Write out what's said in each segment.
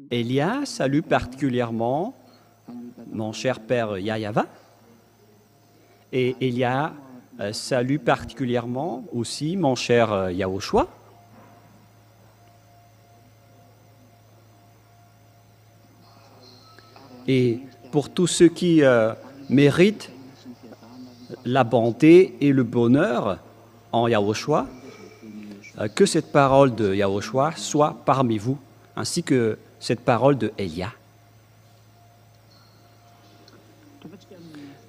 Elia salue particulièrement mon cher père Yayava et Elia salue particulièrement aussi mon cher Yahushua. Et pour tous ceux qui méritent la bonté et le bonheur en Yahushua, que cette parole de Yahushua soit parmi vous, ainsi que cette parole de Elia.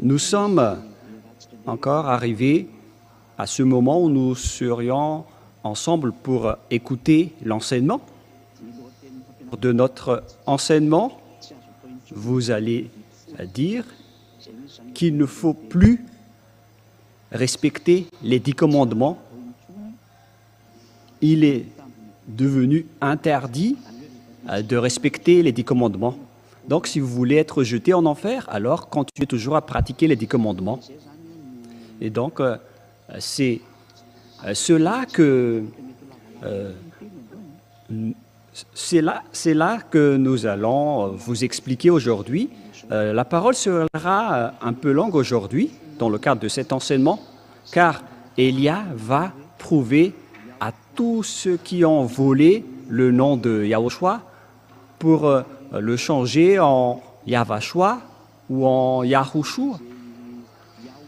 Nous sommes encore arrivés à ce moment où nous serions ensemble pour écouter l'enseignement. De notre enseignement, vous allez dire qu'il ne faut plus respecter les 10 commandements. Il est devenu interdit de respecter les 10 commandements. Donc, si vous voulez être jeté en enfer, alors continuez toujours à pratiquer les 10 commandements. Et donc, c'est là que nous allons vous expliquer aujourd'hui. La parole sera un peu longue aujourd'hui, dans le cadre de cet enseignement, car Elia va prouver à tous ceux qui ont volé le nom de Yahushua pour le changer en Yavashua ou en Yahushua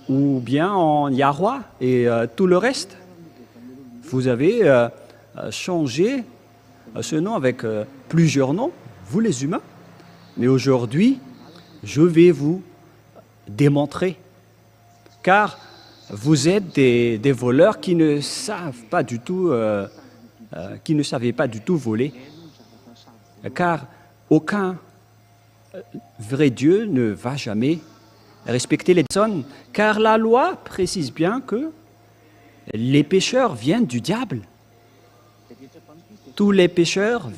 ou bien en Yahweh et tout le reste. Vous avez changé ce nom avec plusieurs noms, vous les humains. Mais aujourd'hui, je vais vous démontrer, car vous êtes des voleurs qui ne savent pas du tout, qui ne savaient pas du tout voler, car aucun vrai Dieu ne va jamais respecter les personnes, car la loi précise bien que les pécheurs viennent du diable. Tous les pécheurs viennent